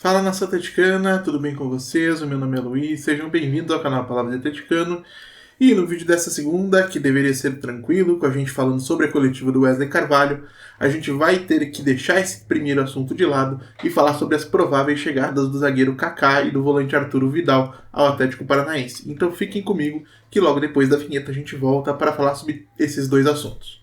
Fala, nação atleticana, tudo bem com vocês? O meu nome é Luiz, sejam bem-vindos ao canal Palavra de Atleticano. E no vídeo dessa segunda, que deveria ser tranquilo, com a gente falando sobre a coletiva do Wesley Carvalho, a gente vai ter que deixar esse primeiro assunto de lado e falar sobre as prováveis chegadas do zagueiro Kaká e do volante Arturo Vidal ao Atlético Paranaense. Então fiquem comigo, que logo depois da vinheta a gente volta para falar sobre esses dois assuntos.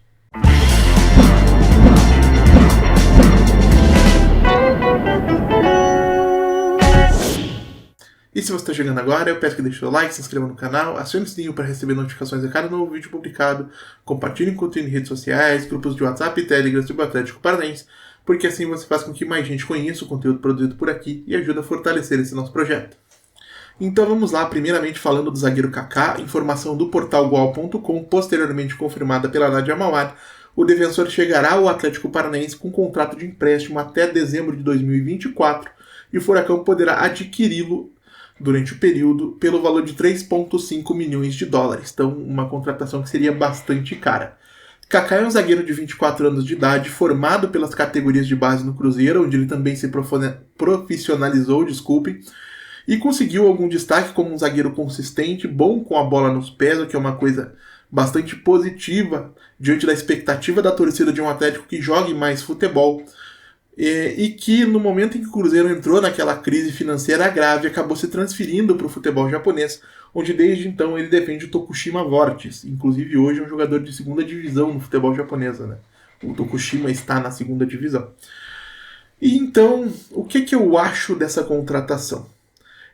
E se você está chegando agora, eu peço que deixe o like, se inscreva no canal, acione o sininho para receber notificações a cada novo vídeo publicado, compartilhe conteúdo em redes sociais, grupos de WhatsApp e Telegram sobre o Atlético Paranaense, porque assim você faz com que mais gente conheça o conteúdo produzido por aqui e ajuda a fortalecer esse nosso projeto. Então vamos lá, primeiramente falando do zagueiro Kaká, informação do portal Goal.com, posteriormente confirmada pela Nadia Mawad. O defensor chegará ao Atlético Paranaense com contrato de empréstimo até dezembro de 2024 e o Furacão poderá adquiri-lo durante o período pelo valor de 3,5 milhões de dólares. Então, uma contratação que seria bastante cara. Kaká é um zagueiro de 24 anos de idade, formado pelas categorias de base no Cruzeiro, onde ele também se profissionalizou, e conseguiu algum destaque como um zagueiro consistente, bom com a bola nos pés, o que é uma coisa bastante positiva diante da expectativa da torcida de um Atlético que jogue mais futebol. E que no momento em que o Cruzeiro entrou naquela crise financeira grave, acabou se transferindo para o futebol japonês, onde desde então ele defende o Tokushima Vortis. Inclusive hoje é um jogador de segunda divisão no futebol japonês, né? O Tokushima está na segunda divisão. E então, o que eu acho dessa contratação?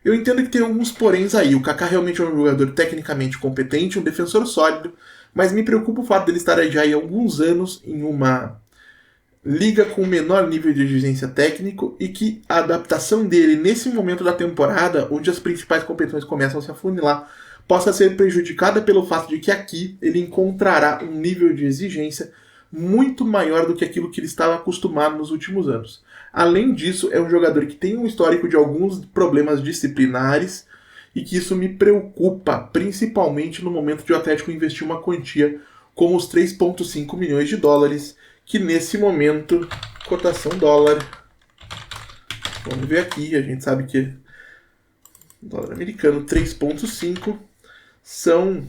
Eu entendo que tem alguns poréns aí. O Kaká realmente é um jogador tecnicamente competente, um defensor sólido, mas me preocupa o fato dele estar aí já há alguns anos em uma liga com menor nível de exigência técnico e que a adaptação dele nesse momento da temporada, onde as principais competições começam a se afunilar, possa ser prejudicada pelo fato de que aqui ele encontrará um nível de exigência muito maior do que aquilo que ele estava acostumado nos últimos anos. Além disso, é um jogador que tem um histórico de alguns problemas disciplinares e que isso me preocupa, principalmente no momento de o Atlético investir uma quantia como os 3,5 milhões de dólares, que nesse momento, cotação dólar, vamos ver aqui, a gente sabe que dólar americano 3,5 são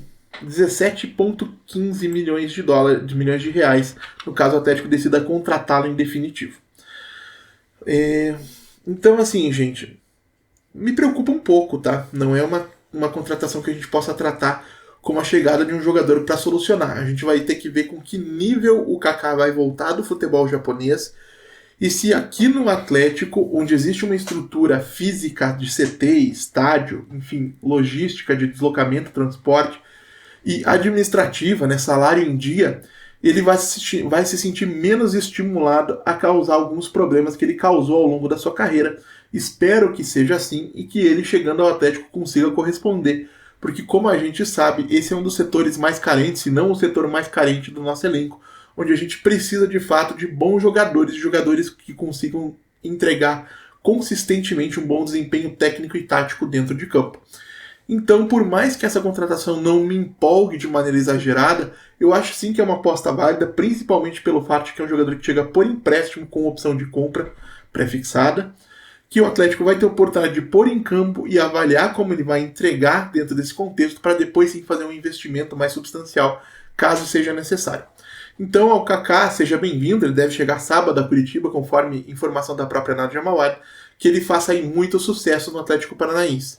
17,15 milhões de dólares, de milhões de reais, no caso o Atlético decida contratá-lo em definitivo. Então assim, gente, me preocupa um pouco, tá? Não é uma contratação que a gente possa tratar como a chegada de um jogador para solucionar. A gente vai ter que ver com que nível o Kaká vai voltar do futebol japonês e se aqui no Atlético, onde existe uma estrutura física de CT, estádio, enfim, logística de deslocamento, transporte e administrativa, né, salário em dia, ele vai se sentir menos estimulado a causar alguns problemas que ele causou ao longo da sua carreira. Espero que seja assim e que ele, chegando ao Atlético, consiga corresponder, porque como a gente sabe, esse é um dos setores mais carentes, se não o setor mais carente do nosso elenco, onde a gente precisa de fato de bons jogadores, jogadores que consigam entregar consistentemente um bom desempenho técnico e tático dentro de campo. Então, por mais que essa contratação não me empolgue de maneira exagerada, eu acho sim que é uma aposta válida, principalmente pelo fato de que é um jogador que chega por empréstimo com opção de compra pré-fixada, que o Atlético vai ter a oportunidade de pôr em campo e avaliar como ele vai entregar dentro desse contexto para depois sim fazer um investimento mais substancial, caso seja necessário. Então, ao Kaká, seja bem-vindo, ele deve chegar sábado a Curitiba, conforme informação da própria Nadia Mawad, que ele faça aí muito sucesso no Atlético Paranaense.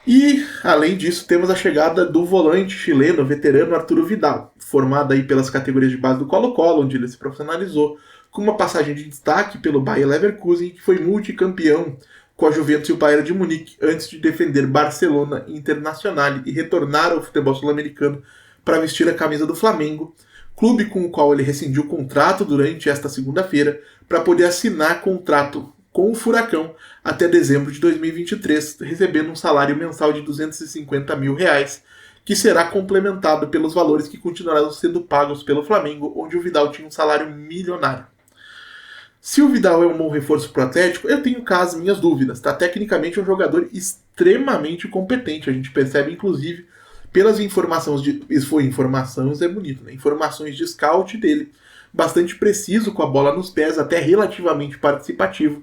E, além disso, temos a chegada do volante chileno, veterano Arturo Vidal, formado aí pelas categorias de base do Colo-Colo, onde ele se profissionalizou, com uma passagem de destaque pelo Bayer Leverkusen, que foi multicampeão com a Juventus e o Bayern de Munique, antes de defender Barcelona Internacional e retornar ao futebol sul-americano para vestir a camisa do Flamengo, clube com o qual ele rescindiu o contrato durante esta segunda-feira, para poder assinar contrato com o Furacão até dezembro de 2023, recebendo um salário mensal de R$250 mil, que será complementado pelos valores que continuarão sendo pagos pelo Flamengo, onde o Vidal tinha um salário milionário. Se o Vidal é um bom reforço para o Atlético, eu tenho cá as minhas dúvidas. Tá? Tecnicamente é um jogador extremamente competente. A gente percebe, inclusive, pelas informações informações é bonito, né? Informações de scout dele, bastante preciso com a bola nos pés, até relativamente participativo.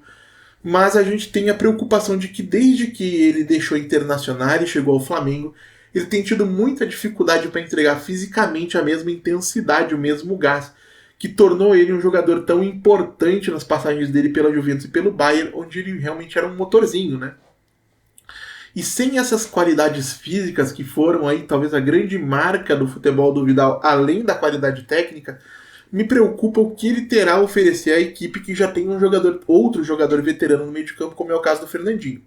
mas a gente tem a preocupação de que desde que ele deixou a Internacional e chegou ao Flamengo, ele tem tido muita dificuldade para entregar fisicamente a mesma intensidade, o mesmo gás, que tornou ele um jogador tão importante nas passagens dele pela Juventus e pelo Bayern, onde ele realmente era um motorzinho, né? E sem essas qualidades físicas que foram aí talvez a grande marca do futebol do Vidal, além da qualidade técnica, me preocupa o que ele terá a oferecer à equipe que já tem outro jogador veterano no meio de campo, como é o caso do Fernandinho.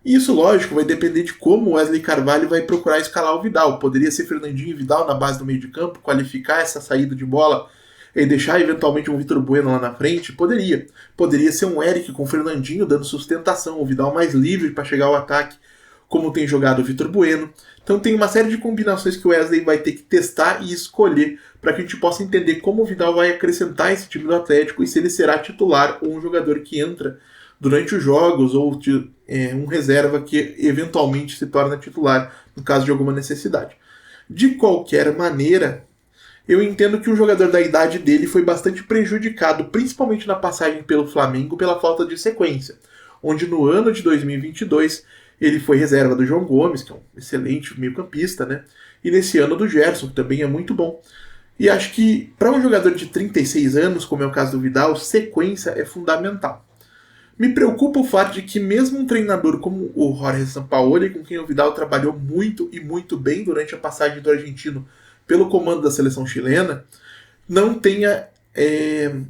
E isso, lógico, vai depender de como o Wesley Carvalho vai procurar escalar o Vidal. Poderia ser Fernandinho e Vidal na base do meio de campo, qualificar essa saída de bola e deixar eventualmente um Vitor Bueno lá na frente? Poderia. Poderia ser um Eric com o Fernandinho dando sustentação, o Vidal mais livre para chegar ao ataque, como tem jogado o Vitor Bueno. Então tem uma série de combinações que o Wesley vai ter que testar e escolher para que a gente possa entender como o Vidal vai acrescentar esse time do Atlético e se ele será titular ou um jogador que entra durante os jogos ou um reserva que eventualmente se torna titular no caso de alguma necessidade. De qualquer maneira, eu entendo que o jogador da idade dele foi bastante prejudicado, principalmente na passagem pelo Flamengo, pela falta de sequência, onde no ano de 2022 ele foi reserva do João Gomes, que é um excelente meio-campista, né? E nesse ano do Gerson, que também é muito bom. E acho que para um jogador de 36 anos, como é o caso do Vidal, sequência é fundamental. Me preocupa o fato de que mesmo um treinador como o Jorge Sampaoli, com quem o Vidal trabalhou muito e muito bem durante a passagem do argentino pelo comando da seleção chilena, não tenha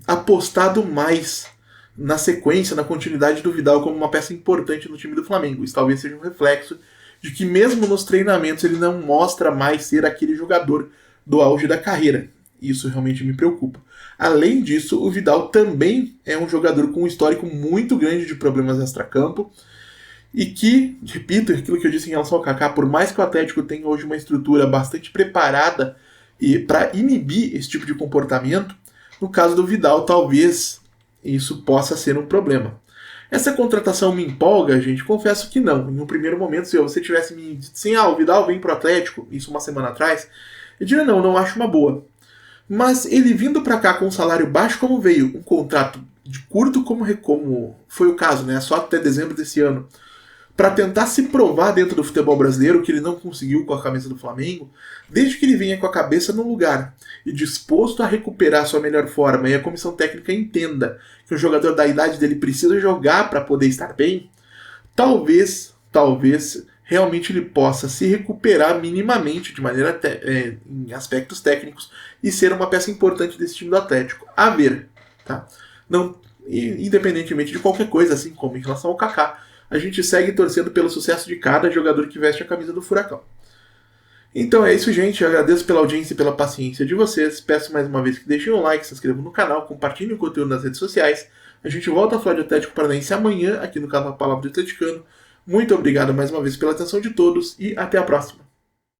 apostado mais na sequência, na continuidade do Vidal como uma peça importante no time do Flamengo. Isso talvez seja um reflexo de que mesmo nos treinamentos ele não mostra mais ser aquele jogador do auge da carreira. Isso realmente me preocupa. Além disso, o Vidal também é um jogador com um histórico muito grande de problemas extracampo e que, repito, aquilo que eu disse em relação ao Kaká, por mais que o Atlético tenha hoje uma estrutura bastante preparada para inibir esse tipo de comportamento, no caso do Vidal, talvez isso possa ser um problema. Essa contratação me empolga, gente? Confesso que não. Em um primeiro momento, se você tivesse me dito assim, o Vidal vem pro Atlético, isso uma semana atrás, eu diria não acho uma boa. Mas ele vindo para cá com um salário baixo como veio, um contrato de curto como foi o caso, né? Só até dezembro desse ano, para tentar se provar dentro do futebol brasileiro, que ele não conseguiu com a camisa do Flamengo, desde que ele venha com a cabeça no lugar e disposto a recuperar sua melhor forma e a comissão técnica entenda que o jogador da idade dele precisa jogar para poder estar bem, talvez realmente ele possa se recuperar minimamente de maneira em aspectos técnicos e ser uma peça importante desse time do Atlético. A ver, tá? Não, independentemente de qualquer coisa, assim como em relação ao Kaká, a gente segue torcendo pelo sucesso de cada jogador que veste a camisa do Furacão. Então é isso, gente. Eu agradeço pela audiência e pela paciência de vocês. Peço mais uma vez que deixem um like, se inscrevam no canal, compartilhem o conteúdo nas redes sociais. A gente volta a falar de Atlético Paranaense amanhã, aqui no canal Palavra do Atleticano. Muito obrigado mais uma vez pela atenção de todos e até a próxima.